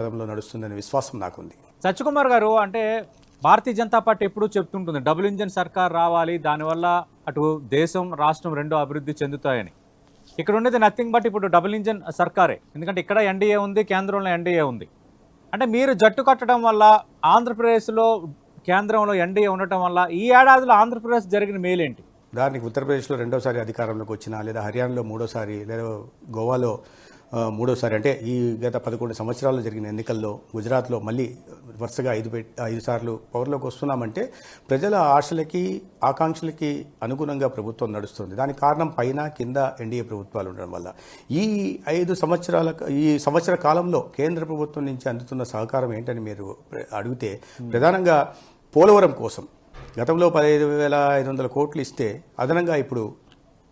పదంలో నడుస్తుందనే విశ్వాసం నాకుంది. సత్యకుమార్ గారు, అంటే భారతీయ జనతా పార్టీ ఎప్పుడూ చెప్తుంటుంది డబుల్ ఇంజన్ సర్కార్ రావాలి, దానివల్ల అటు దేశం రాష్ట్రం రెండు అభివృద్ధి చెందుతాయని. ఇక్కడ ఉండేది నథింగ్ బట్ ఇప్పుడు డబుల్ ఇంజన్ సర్కారే. ఎందుకంటే ఇక్కడ ఎన్డీఏ ఉంది, కేంద్రంలో ఎన్డీఏ ఉంది. అంటే మీరు జట్టు కట్టడం వల్ల, ఆంధ్రప్రదేశ్లో కేంద్రంలో ఎన్డీఏ ఉండటం వల్ల ఈ ఏడాదిలో ఆంధ్రప్రదేశ్ జరిగిన మేలేంటి? దానికి ఉత్తరప్రదేశ్లో రెండోసారి అధికారంలోకి వచ్చినా, లేదా హర్యానాలో మూడోసారి, లేదా గోవాలో మూడోసారి, అంటే ఈ గత 11 సంవత్సరాల్లో జరిగిన ఎన్నికల్లో గుజరాత్లో మళ్ళీ వరుసగా 5 సార్లు పవర్లోకి వస్తున్నామంటే ప్రజల ఆశలకి ఆకాంక్షలకి అనుగుణంగా ప్రభుత్వం నడుస్తుంది. దానికి కారణం పైన కింద ఎన్డీఏ ప్రభుత్వాలు ఉండడం వల్ల. ఈ 5 సంవత్సర కాలంలో కేంద్ర ప్రభుత్వం నుంచి అందుతున్న సహకారం ఏంటని మీరు అడిగితే, ప్రధానంగా పోలవరం కోసం గతంలో 15,500 కోట్లు ఇస్తే అదనంగా ఇప్పుడు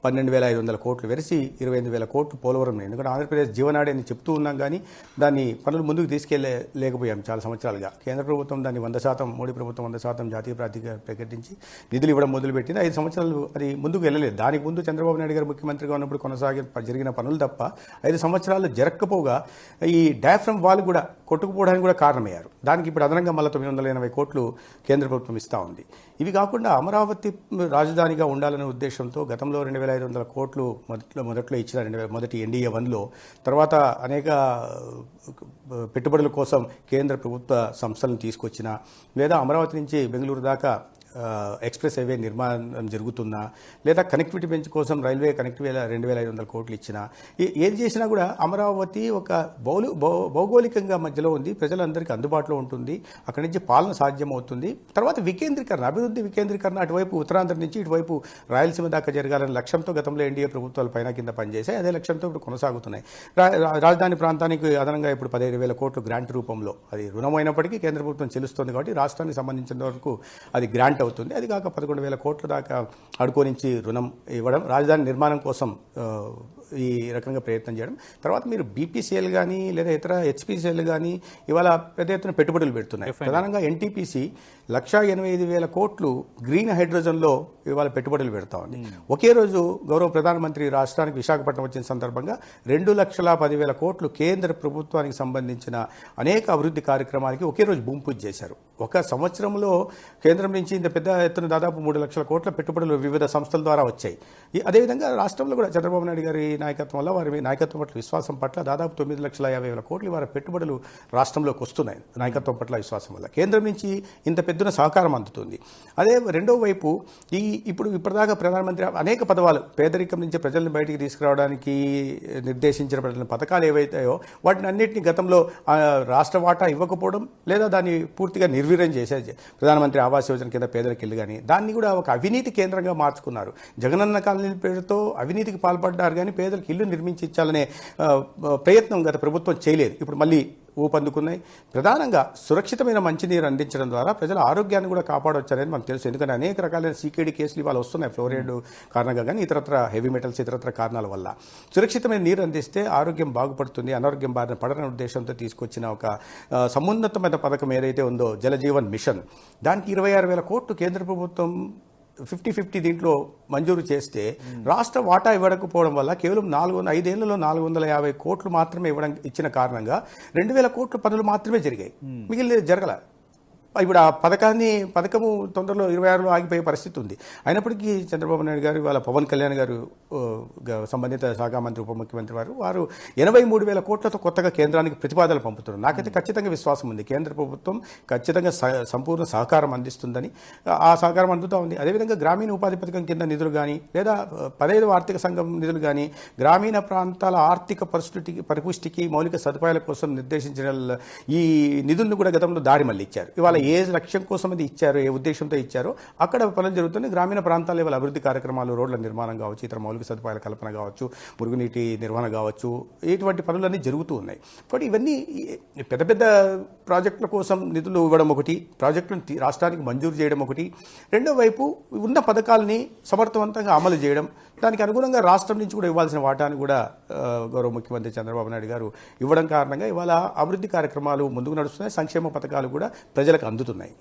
12,500 కోట్లు వెరిసి 28,000 కోట్లు పోలవరం. ఎందుకంటే ఆంధ్రప్రదేశ్ జీవనాడి అని చెప్తూ ఉన్నాం, కానీ దాన్ని పనులు ముందుకు తీసుకెళ్ళలేకపోయాం చాలా సంవత్సరాలుగా. కేంద్ర ప్రభుత్వం దాన్ని 100%, మోడీ ప్రభుత్వం 100% జాతీయ ప్రాతిగా ప్రకటించి నిధులు ఇవ్వడం మొదలుపెట్టింది. 5 సంవత్సరాలు అది ముందుకు వెళ్ళలేదు. దానికి ముందు చంద్రబాబు నాయుడు గారు ముఖ్యమంత్రిగా ఉన్నప్పుడు జరిగిన పనులు తప్ప 5 సంవత్సరాలు జరగకపోగా ఈ డయాఫ్రమ్ వాల్ కూడా కొట్టుకుపోవడానికి కూడా కారణమయ్యారు. దానికి ఇప్పుడు అదనంగా మళ్ళీ 980 కోట్లు కేంద్ర ప్రభుత్వం ఇస్తూ ఉంది. ఇవి కాకుండా అమరావతి రాజధానిగా ఉండాలనే ఉద్దేశంతో గతంలో 2,500 కోట్లు మొదట్లో ఇచ్చిన మొదటి ఎన్డీఏ 1లో, తర్వాత అనేక పెట్టుబడుల కోసం కేంద్ర ప్రభుత్వ సంస్థలను తీసుకొచ్చిన, లేదా అమరావతి నుంచి బెంగళూరు దాకా ఎక్స్ప్రెస్ హైవే నిర్మాణం జరుగుతున్నా, లేదా కనెక్టివిటీ పెంచు కోసం రైల్వే కనెక్టివిటీ 2,500 కోట్లు ఇచ్చినా, ఏది చేసినా కూడా అమరావతి ఒక భౌగోళికంగా మధ్యలో ఉంది, ప్రజలందరికీ అందుబాటులో ఉంటుంది, అక్కడి నుంచి పాలన సాధ్యమవుతుంది. తర్వాత అభివృద్ధి వికేంద్రీకరణ అటువైపు ఉత్తరాంధ్ర నుంచి ఇటువైపు రాయలసీమ దాకా జరగాలనే లక్ష్యంతో గతంలో ఎన్డీఏ ప్రభుత్వాలు పైన కింద పనిచేశాయి. అదే లక్ష్యంతో ఇప్పుడు కొనసాగుతున్నాయి. రాజధాని ప్రాంతానికి అదనంగా ఇప్పుడు 15,000 కోట్లు గ్రాంట్ రూపంలో, అది రుణమైనప్పటికీ కేంద్ర ప్రభుత్వం చెల్లిస్తుంది కాబట్టి రాష్ట్రానికి సంబంధించిన వరకు అది గ్రాంట్ అవుతుంది. అది కాక 11,000 కోట్ల దాకా అడుకో నుంచి రుణం ఇవ్వడం, రాజధాని నిర్మాణం కోసం ఈ రకంగా ప్రయత్నం చేయడం. తర్వాత మీరు బీపీసీఎల్ కానీ లేదా ఇతర హెచ్పీసీఎల్ కానీ ఇవాళ పెద్ద ఎత్తున పెట్టుబడులు పెడుతున్నాయి. ప్రధానంగా ఎన్టీపీసీ 1,85,000 కోట్లు గ్రీన్ హైడ్రోజన్లో ఇవాళ పెట్టుబడులు పెడతా ఉంది. ఒకే రోజు గౌరవ ప్రధానమంత్రి రాష్ట్రానికి విశాఖపట్నం వచ్చిన సందర్భంగా 2,10,000 కోట్లు కేంద్ర ప్రభుత్వానికి సంబంధించిన అనేక అభివృద్ధి కార్యక్రమాలకి ఒకే రోజు భూమి పూజ చేశారు. ఒక సంవత్సరంలో కేంద్రం నుంచి ఇంత పెద్ద ఎత్తున దాదాపు 3 లక్షల కోట్ల పెట్టుబడులు వివిధ సంస్థల ద్వారా వచ్చాయి. అదేవిధంగా రాష్ట్రంలో కూడా చంద్రబాబు నాయుడు గారి నాయకత్వం వల్ల, వారి నాయకత్వం పట్ల విశ్వాసం పట్ల దాదాపు 9,50,000 కోట్లు వారి పెట్టుబడులు రాష్ట్రంలోకి వస్తున్నాయి. నాయకత్వం పట్ల విశ్వాసం వల్ల కేంద్రం నుంచి ఇంత పెద్దన సహకారం అందుతుంది. అదే రెండో వైపు ఇప్పటిదాకా ప్రధానమంత్రి అనేక పదవాలు పేదరికం నుంచి ప్రజలను బయటికి తీసుకురావడానికి నిర్దేశించిన పథకాలు ఏవైతాయో వాటిని అన్నింటినీ గతంలో రాష్ట్ర వాటా ఇవ్వకపోవడం, లేదా దాన్ని పూర్తిగా నిర్వీర్యం చేసే ప్రధానమంత్రి ఆవాస్ యోజన కింద పేదలకు ఇల్లు కానీ దాన్ని కూడా ఒక అవినీతి కేంద్రంగా మార్చుకున్నారు. జగనన్న కాలనీ పేరుతో అవినీతికి పాల్పడ్డారు, కానీ పేదలకు ఇల్లు నిర్మించి ఇచ్చాలనే ప్రయత్నం గత ప్రభుత్వం చేయలేదు. ఇప్పుడు మళ్ళీ ఊపందుకున్నాయి. ప్రధానంగా సురక్షితమైన మంచినీరు అందించడం ద్వారా ప్రజల ఆరోగ్యాన్ని కూడా కాపాడవచ్చనేది మనకు తెలుసు. ఎందుకంటే అనేక రకాలైన సీకేడీ కేసులు ఇవాళ వస్తున్నాయి, ఫ్లోరైడ్ కారణంగా కానీ ఇతరత్ర హెవీ మెటల్స్ ఇతరత్ర కారణాల వల్ల. సురక్షితమైన నీరు అందిస్తే ఆరోగ్యం బాగుపడుతుంది, అనారోగ్యం బారిన పడని ఉద్దేశంతో తీసుకొచ్చిన ఒక సమున్నతమైన పథకం ఏదైతే ఉందో జలజీవన్ మిషన్, దానికి 26,000 కోట్లు కేంద్ర ప్రభుత్వం 50-50 దీంట్లో మంజూరు చేస్తే రాష్ట్ర వాటా ఇవ్వకపోవడం వల్ల కేవలం 5 ఏళ్లలో 450 కోట్లు మాత్రమే ఇచ్చిన కారణంగా 2,000 కోట్ల పనులు మాత్రమే జరిగాయి, మిగిలిన జరగల. ఇప్పుడు ఆ పథకము తొందరలో 26లో ఆగిపోయే పరిస్థితి ఉంది. అయినప్పటికీ చంద్రబాబు నాయుడు గారు, వాళ్ళ పవన్ కళ్యాణ్ గారు సంబంధిత శాఖ మంత్రి ఉప ముఖ్యమంత్రి వారు 83,000 కోట్లతో కొత్తగా కేంద్రానికి ప్రతిపాదనలు పంపుతున్నారు. నాకైతే ఖచ్చితంగా విశ్వాసం ఉంది కేంద్ర ప్రభుత్వం ఖచ్చితంగా సంపూర్ణ సహకారం అందిస్తుందని. ఆ సహకారం అందుతూ ఉంది. అదేవిధంగా గ్రామీణ ఉపాధి పథకం కింద నిధులు కానీ, లేదా 15వ ఆర్థిక సంఘం నిధులు కానీ, గ్రామీణ ప్రాంతాల ఆర్థిక పరిపుష్టికి మౌలిక సదుపాయాల కోసం నిర్దేశించిన ఈ నిధులను కూడా గతంలో దారి మళ్ళీ ఇచ్చారు. ఇవాళ ఏ లక్ష్యం కోసం అది ఇచ్చారో, ఏ ఉద్దేశంతో ఇచ్చారో అక్కడ పనులు జరుగుతుంది. గ్రామీణ ప్రాంతాల లెవెల్ అభివృద్ధి కార్యక్రమాలు, రోడ్ల నిర్మాణం కావచ్చు, ఇతర మౌలిక సదుపాయాల కల్పన కావచ్చు, మురుగునీటి నిర్వహణ కావచ్చు, ఇటువంటి పనులన్నీ జరుగుతూ ఉన్నాయి. కాబట్టి ఇవన్నీ పెద్ద పెద్ద ప్రాజెక్టుల కోసం నిధులు ఇవ్వడం ఒకటి, ప్రాజెక్టులను రాష్ట్రానికి మంజూరు చేయడం ఒకటి, రెండో వైపు ఉన్న పథకాలని సమర్థవంతంగా అమలు చేయడం, దానికి అనుగుణంగా రాష్ట్రం నుంచి కూడా ఇవ్వాల్సిన వాటాను కూడా గౌరవ ముఖ్యమంత్రి చంద్రబాబు నాయుడు గారు ఇవ్వడం కారణంగా ఇవాళ అభివృద్ధి కార్యక్రమాలు ముందుకు నడుస్తున్నాయి, సంక్షేమ పథకాలు కూడా ప్రజలకు అందుతున్నాయి.